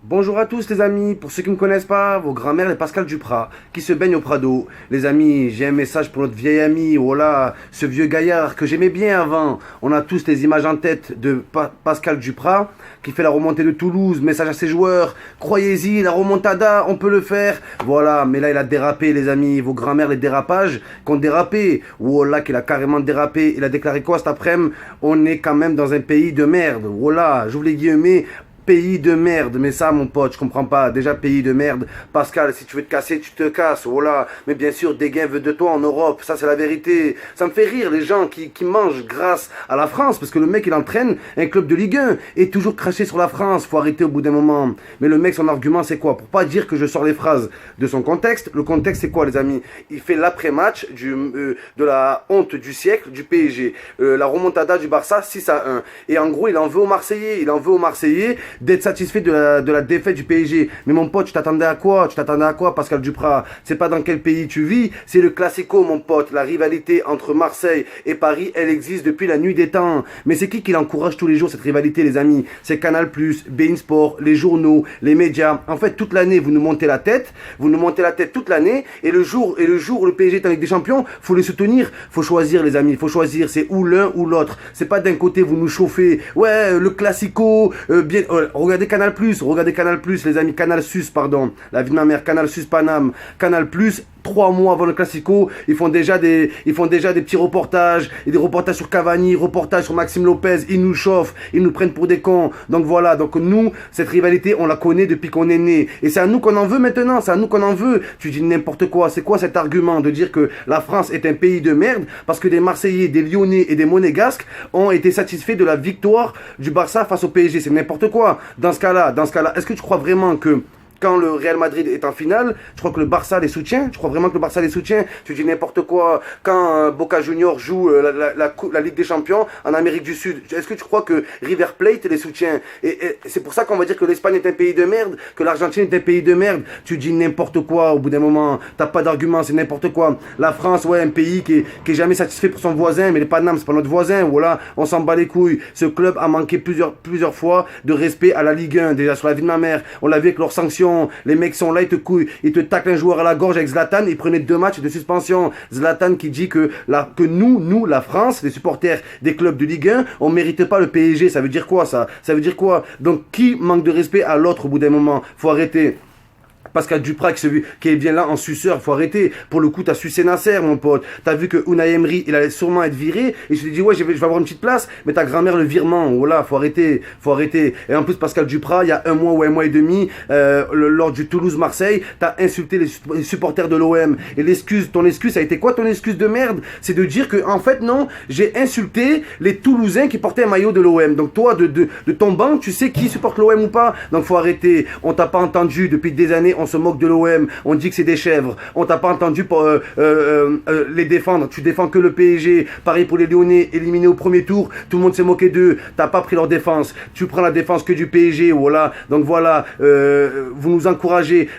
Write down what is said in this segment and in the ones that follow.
Bonjour à tous les amis, pour ceux qui ne me connaissent pas, vos grands-mères et Pascal Duprat, qui se baignent au Prado. Les amis, j'ai un message pour notre vieil ami, oh là, ce vieux gaillard que j'aimais bien avant. On a tous les images en tête de Pascal Duprat, qui fait la remontée de Toulouse, message à ses joueurs, croyez-y, la remontada, on peut le faire. Voilà, mais là il a dérapé les amis, vos grands-mères, les dérapages qu'on dérapé. Oh là, qu'il a carrément dérapé, il a déclaré quoi cet après-midi? On est quand même dans un pays de merde. Oh là, j'ouvre les guillemets. Pays de merde, mais ça mon pote, je comprends pas. Déjà pays de merde. Pascal, si tu veux te casser, tu te casses, voilà. Mais bien sûr, Dégain veut de toi en Europe, ça c'est la vérité. Ça me fait rire les gens qui mangent grâce à la France, parce que le mec il entraîne un club de Ligue 1 et toujours craché sur la France, faut arrêter au bout d'un moment. Mais le mec, son argument c'est quoi? Pour pas dire que je sors les phrases de son contexte, le contexte c'est quoi les amis? Il fait l'après-match de la honte du siècle du PSG. La remontada du Barça 6-1. Et en gros, il en veut aux Marseillais, d'être satisfait de la défaite du PSG. Mais mon pote, tu t'attendais à quoi? Pascal Duprat? C'est pas dans quel pays tu vis, c'est le classico, mon pote. La rivalité entre Marseille et Paris, elle existe depuis la nuit des temps. Mais c'est qui l'encourage tous les jours, cette rivalité, les amis? C'est Canal+, beIN Sport, les journaux, les médias. En fait, toute l'année, vous nous montez la tête toute l'année, et le jour où le PSG est avec des champions, faut les soutenir, faut choisir, les amis, faut choisir, c'est ou l'un ou l'autre. C'est pas d'un côté, vous nous chauffez, ouais, le classico, regardez Canal+, les amis, Canal Sus, pardon, la vie de ma mère, Canal Sus Paname, Canal+, 3 mois avant le Classico, ils font déjà des petits reportages, et des reportages sur Cavani, reportages sur Maxime Lopez, ils nous chauffent, ils nous prennent pour des cons. Donc voilà, donc nous, cette rivalité, on la connaît depuis qu'on est né. Et c'est à nous qu'on en veut maintenant, c'est à nous qu'on en veut. Tu dis n'importe quoi, c'est quoi cet argument de dire que la France est un pays de merde parce que des Marseillais, des Lyonnais et des Monégasques ont été satisfaits de la victoire du Barça face au PSG? C'est n'importe quoi. Dans ce cas-là, est-ce que tu crois vraiment que quand le Real Madrid est en finale, je crois que le Barça les soutient? Tu crois vraiment que le Barça les soutient? Tu dis n'importe quoi. Quand Boca Juniors joue la Ligue des Champions en Amérique du Sud, est-ce que tu crois que River Plate les soutient? Et c'est pour ça qu'on va dire que l'Espagne est un pays de merde, que l'Argentine est un pays de merde. Tu dis n'importe quoi au bout d'un moment. T'as pas d'argument, c'est n'importe quoi. La France, ouais, un pays qui est jamais satisfait pour son voisin, mais les Paname, c'est pas notre voisin. Voilà, on s'en bat les couilles. Ce club a manqué plusieurs fois de respect à la Ligue 1, déjà sur la vie de ma mère. On l'a vu avec leurs sanctions. Les mecs sont là, ils te taclent un joueur à la gorge avec Zlatan, ils prenaient 2 matchs de suspension. Zlatan qui dit que nous, la France, les supporters des clubs de Ligue 1, on mérite pas le PSG. Ça veut dire quoi ça? Ça veut dire quoi? Donc qui manque de respect à l'autre au bout d'un moment? Faut arrêter. Pascal Duprat qui est bien là en suceur, faut arrêter. Pour le coup, t'as sucé Nasser, mon pote. T'as vu que Unai Emery, il allait sûrement être viré. Et je te dis, ouais, je vais avoir une petite place. Mais ta grand-mère, le virement, voilà, faut arrêter. Et en plus, Pascal Duprat, il y a 1 mois ou 1 mois et demi, lors du Toulouse-Marseille, t'as insulté les supporters de l'OM. Et ton excuse, ça a été quoi ton excuse de merde? C'est de dire que, en fait, non, j'ai insulté les Toulousains qui portaient un maillot de l'OM. Donc toi, de ton banc, tu sais qui supporte l'OM ou pas? Donc faut arrêter. On t'a pas entendu depuis des années. On se moque de l'OM, on dit que c'est des chèvres, on t'a pas entendu pour les défendre, tu défends que le PSG. Pareil pour les Lyonnais, éliminés au premier tour, tout le monde s'est moqué d'eux, t'as pas pris leur défense, tu prends la défense que du PSG, voilà. Donc voilà, vous nous encouragez,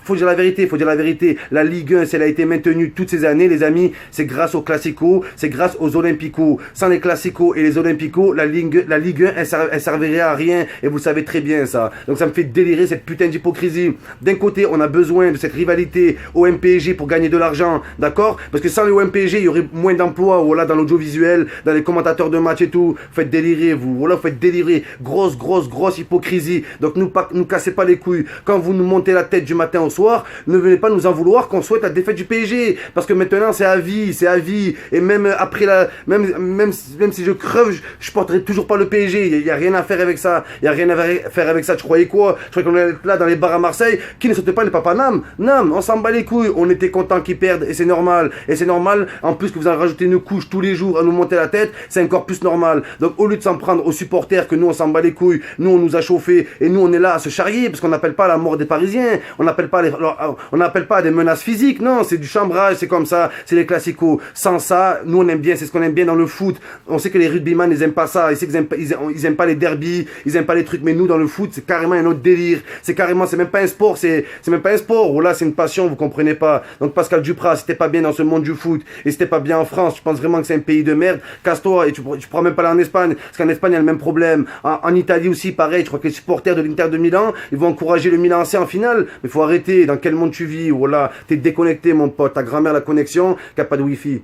faut dire la vérité, la Ligue 1, si elle a été maintenue toutes ces années, les amis, c'est grâce aux Classico, c'est grâce aux Olympico. Sans les Classico et les Olympico, la Ligue 1, elle servirait à rien, et vous savez très bien ça. Donc ça me fait délirer cette putain d'hypocrisie. D'un côté, on a besoin de cette rivalité OM-PSG pour gagner de l'argent, d'accord? Parce que sans le OM-PSG, il y aurait moins d'emplois, voilà, dans l'audiovisuel, dans les commentateurs de match et tout. Faites délirer, vous, voilà, faites délirer. Grosse hypocrisie. Donc, nous cassez pas les couilles. Quand vous nous montez la tête du matin au soir, ne venez pas nous en vouloir qu'on souhaite la défaite du PSG. Parce que maintenant, c'est à vie. Et même après même si je creve, je porterai toujours pas le PSG. Il y a rien à faire avec ça. Tu croyais quoi? Je croyais qu'on allait être là dans les bars à Marseille, qui ne sautait pas les papanam. Non, on s'en bat les couilles. On était content qu'ils perdent et c'est normal. En plus que vous en rajoutez une couche tous les jours à nous monter la tête, c'est encore plus normal. Donc au lieu de s'en prendre aux supporters que nous on s'en bat les couilles, nous on nous a chauffé et nous on est là à se charrier parce qu'on n'appelle pas à la mort des Parisiens. On n'appelle pas à des menaces physiques. Non, c'est du chambrage, c'est comme ça, c'est les classicos. Sans ça, nous on aime bien, c'est ce qu'on aime bien dans le foot. On sait que les rugbyman ils aiment pas ça, ils aiment pas les derbies, ils aiment pas les trucs, mais nous dans le foot, c'est carrément un autre délire. C'est même pas un sport, c'est c'est même pas un sport. Oh là, c'est une passion, vous comprenez pas. Donc Pascal Duprat, si t'es pas bien dans ce monde du foot et si t'es pas bien en France, tu penses vraiment que c'est un pays de merde, casse-toi et tu pourras même pas aller en Espagne. Parce qu'en Espagne, il y a le même problème. En Italie aussi, pareil, je crois que les supporters de l'Inter de Milan, ils vont encourager le Milan AC en finale. Mais faut arrêter. Dans quel monde tu vis? Oh là, t'es déconnecté, mon pote. Ta grand-mère la connexion, qu'il n'y a pas de wifi.